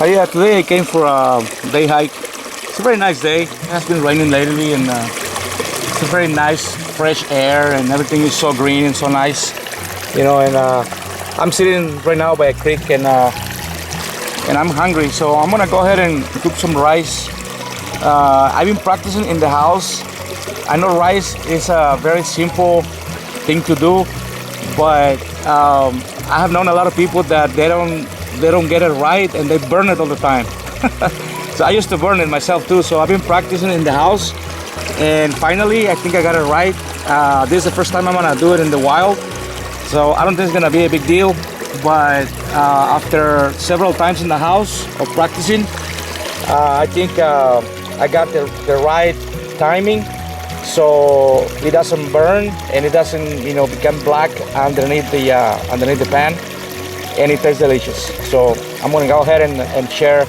Yeah, today I came for a day hike. It's a very nice day. It has been raining lately, and it's a very nice fresh air, and everything is so green and so nice. You know, and I'm sitting right now by a creek, and I'm hungry, so I'm gonna go ahead and cook some rice. I've been practicing in the house. I know rice is a very simple thing to do, but I have known a lot of people that they don't get it right, and they burn it all the time. So I used to burn it myself too. So I've been practicing in the house, and finally I think I got it right. This is the first time I'm gonna do it in the wild, so I don't think it's gonna be a big deal. But after several times in the house of practicing, I think I got the right timing, so it doesn't burn and it doesn't, become black underneath the pan, and it tastes delicious. So I'm gonna go ahead and share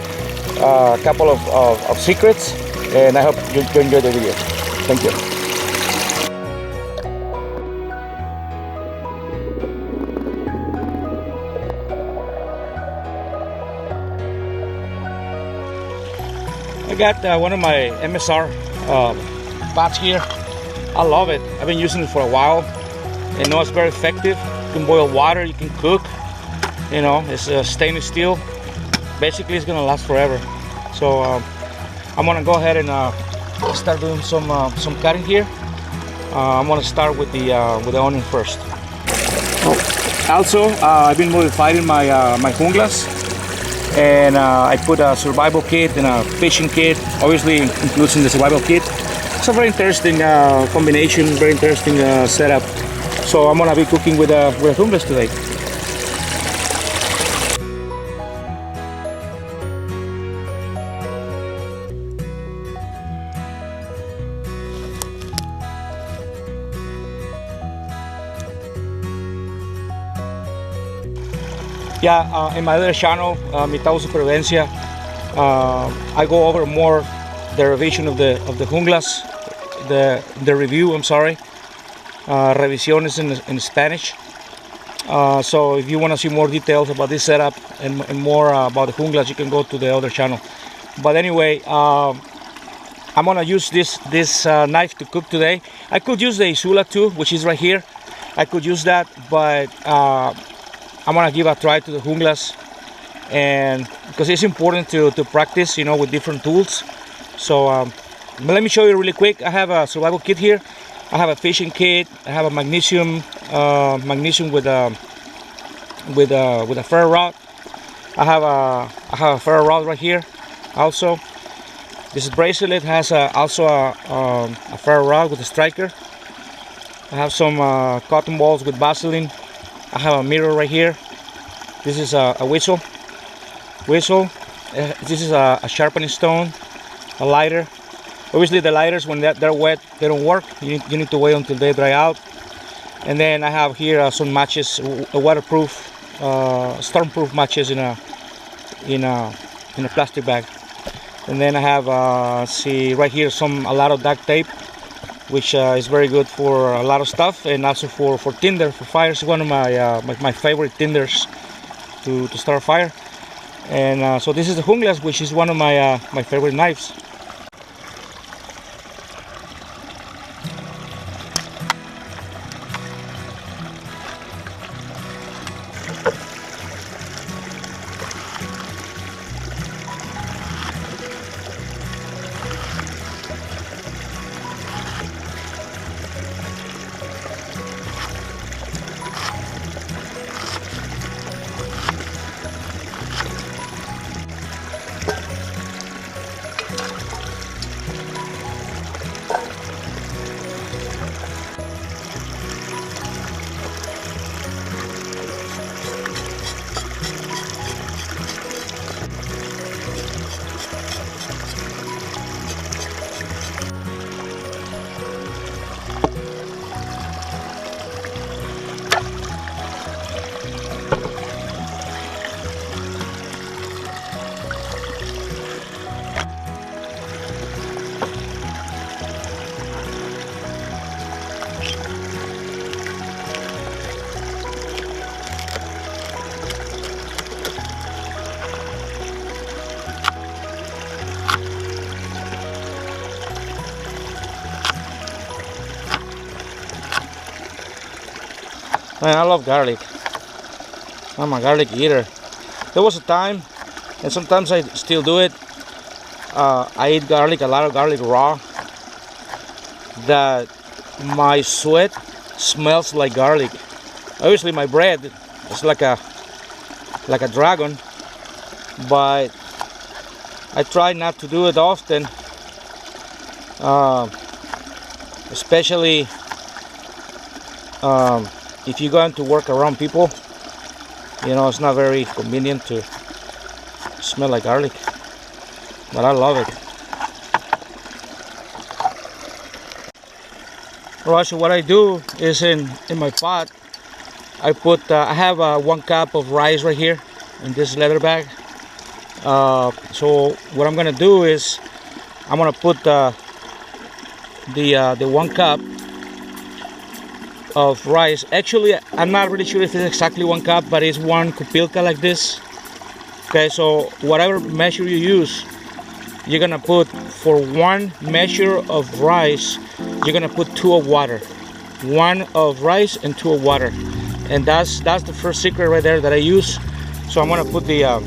a couple of secrets, and I hope you enjoy the video. Thank you. I got one of my MSR pots here. I love it. I've been using it for a while. I know it's very effective. You can boil water, you can cook. It's stainless steel. Basically, it's gonna last forever. So I'm gonna go ahead and start doing some cutting here. I'm gonna start with the onion first. Also, I've been modifying my junglas. And I put a survival kit and a fishing kit, obviously including the survival kit. It's a very interesting combination, very interesting setup. So I'm gonna be cooking with junglas today. Yeah, in my other channel, Mitad Supervivencia, I go over more the revision of the junglas, the review. I'm sorry, revisión is in Spanish. So if you want to see more details about this setup and more about the junglas, you can go to the other channel. But anyway, I'm gonna use this knife to cook today. I could use the ESEE too, which is right here. I could use that, but I'm gonna give a try to the junglas, and because it's important to practice, with different tools. So but let me show you really quick. I have a survival kit here. I have a fishing kit. I have a magnesium with a ferro rod. I have a ferro rod right here. Also, this bracelet has also a ferro rod with a striker. I have some cotton balls with Vaseline. I have a mirror right here. This is a whistle. This is a sharpening stone, a lighter. Obviously the lighters, when they're wet, they don't work. You need to wait until they dry out. And then I have here some matches, waterproof, stormproof matches in a plastic bag. And then I have see right here a lot of duct tape, which is very good for a lot of stuff, and also for tinder, for fires. One of my favorite tinders to start a fire. And so this is the junglas, which is one of my favorite knives. Man, I love garlic. I'm a garlic eater. There was a time, and sometimes I still do it. I eat garlic, a lot of garlic raw, that my sweat smells like garlic. Obviously my bread is like a dragon, but I try not to do it often, especially if you're going to work around people. You know, it's not very convenient to smell like garlic, but I love it. Alright, so what I do is in my pot, I put I have 1 cup of rice right here in this leather bag. So what I'm gonna do is I'm gonna put the 1 cup of rice. Actually, I'm not really sure if it's exactly 1 cup, but it's 1 kupilka like this. Okay, so whatever measure you use, you're gonna put, for 1 measure of rice, you're gonna put 2 of water. 1 of rice and 2 of water, and that's the first secret right there that I use. So I'm gonna put the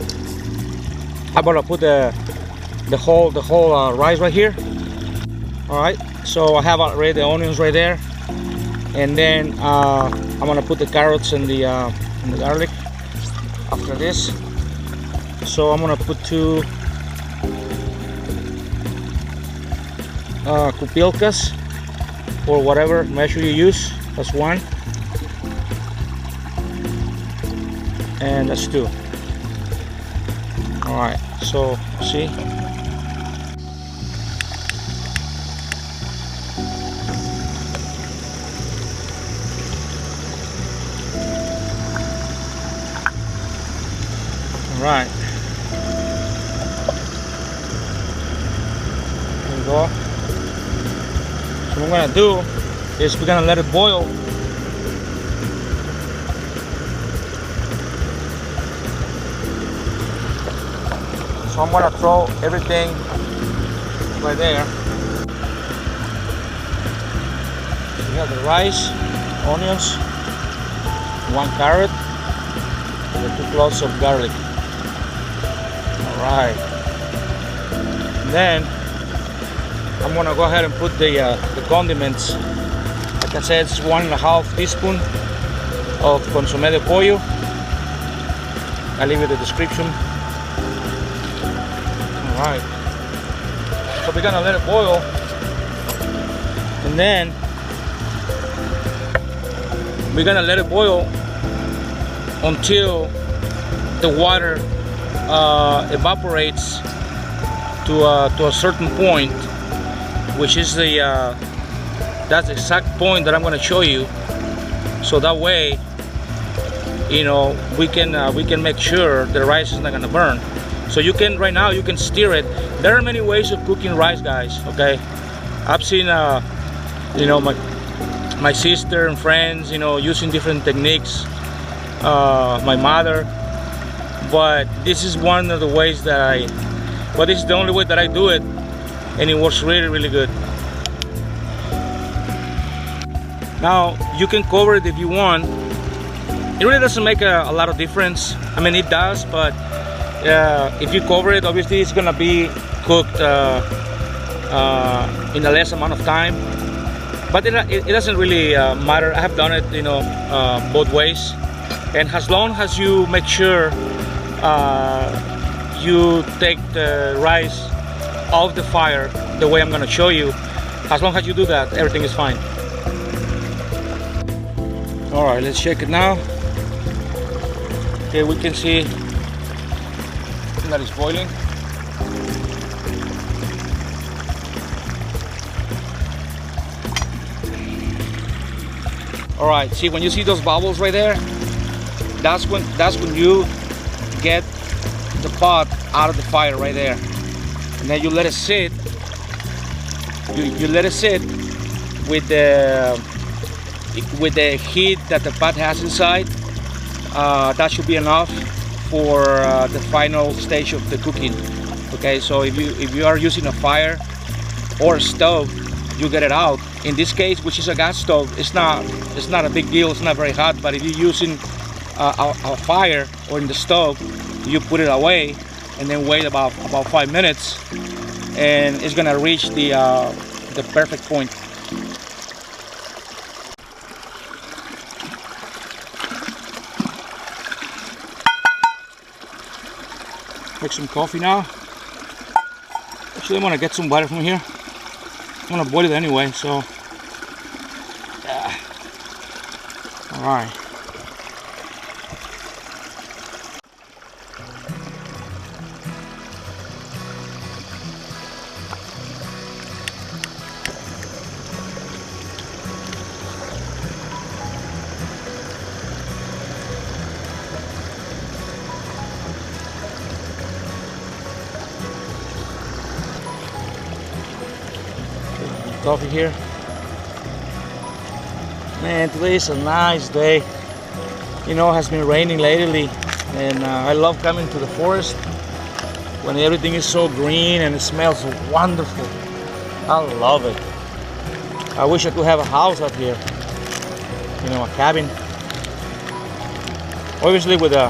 whole rice right here. All right, so I have already the onions right there, and then I'm gonna put the carrots and the garlic after this. So I'm gonna put 2 kupilkas, or whatever measure you use. That's 1, and that's 2. All right, so see. All right, there we go. So what we're gonna do is we're gonna let it boil. So I'm gonna throw everything right there. We have the rice, onions, 1 carrot, and 2 cloves of garlic. All right. Then I'm gonna go ahead and put the condiments. Like I said, it's 1.5 teaspoon of consommé de pollo. I'll leave you the description. All right. So we're gonna let it boil, and then we're gonna let it boil until the water evaporates to a certain point, which is that's the exact point that I'm going to show you. So that way, you know, we can make sure the rice is not going to burn. So you can, right now, you can stir it. There are many ways of cooking rice, guys. Okay, I've seen you know, my sister and friends, you know, using different techniques, my mother, but this is one of the ways that this is the only way that I do it, and it works really, really good. Now you can cover it if you want. It really doesn't make a lot of difference. I mean, it does, but if you cover it, obviously it's gonna be cooked in a less amount of time. But it doesn't really matter. I have done it, you know, both ways. And as long as you make sure you take the rice off the fire the way I'm going to show you, as long as you do that, everything is fine. All right, let's check it now. Okay, we can see that it's boiling. All right, see, when you see those bubbles right there, that's when you get the pot out of the fire right there, and then you let it sit. You let it sit with the heat that the pot has inside. That should be enough for the final stage of the cooking. Okay, so if you are using a fire or a stove, you get it out In this case, which is a gas stove, it's not a big deal. It's not very hot. But if you're using a fire or in the stove, you put it away and then wait about 5 minutes, and it's gonna reach the perfect point. Make some coffee now. Actually, I'm gonna get some water from here. I'm gonna boil it anyway, so yeah. All right. Coffee here. Man, today is a nice day. You know, it has been raining lately, and I love coming to the forest when everything is so green and it smells wonderful. I love it. I wish I could have a house up here, you know, a cabin. Obviously with a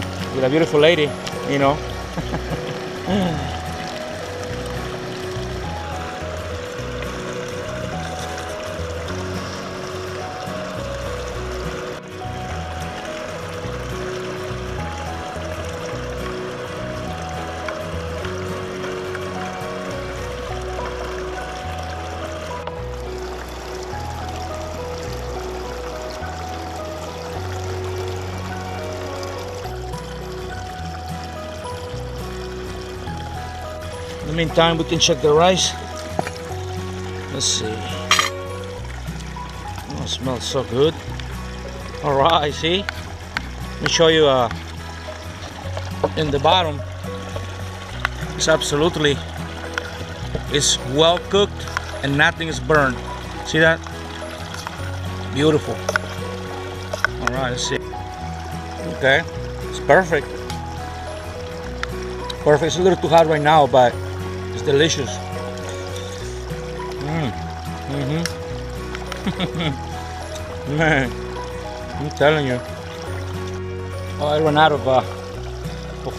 beautiful lady, you know. In the meantime, we can check the rice. Let's see. Oh, it smells so good. All right, see? Let me show you in the bottom. It's well cooked and nothing is burned. See that? Beautiful. All right, let's see. Okay, it's perfect. Perfect. It's a little too hot right now, but it's delicious. Man, I'm telling you. Oh, I ran out of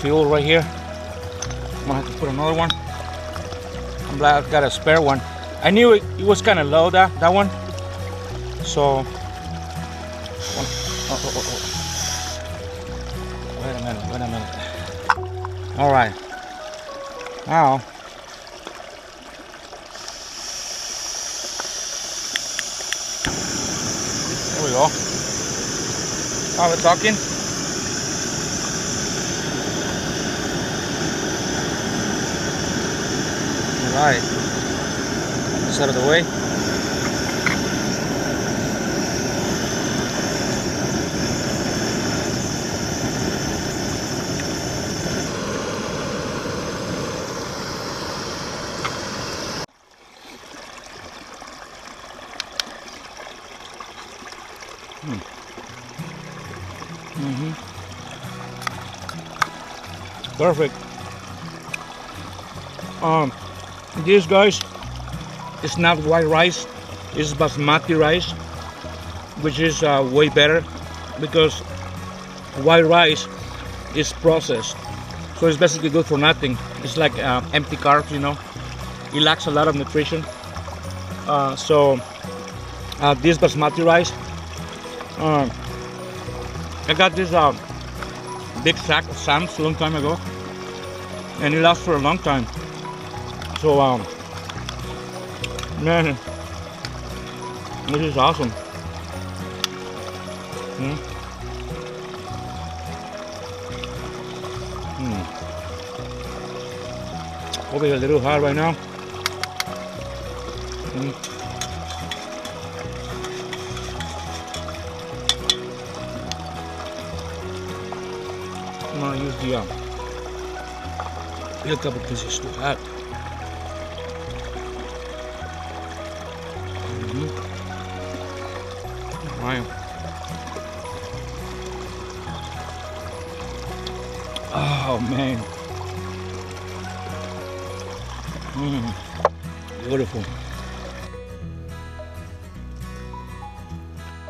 fuel right here. I'm gonna have to put another one. I'm glad I've got a spare one. I knew it was kind of low, that one. So, wait a minute. All right. Now, there we go. Now we're talking. All right. This out of the way. Perfect. This, guys, is not white rice. It's basmati rice, which is way better because white rice is processed, so it's basically good for nothing. It's like empty carbs, you know. It lacks a lot of nutrition. So this basmati rice, I got this big sack of Sam's a long time ago, and it lasts for a long time. So man, this is awesome. Probably a little hard right now. I'm gonna use the filter because it's too hot. Right. Oh man. Beautiful.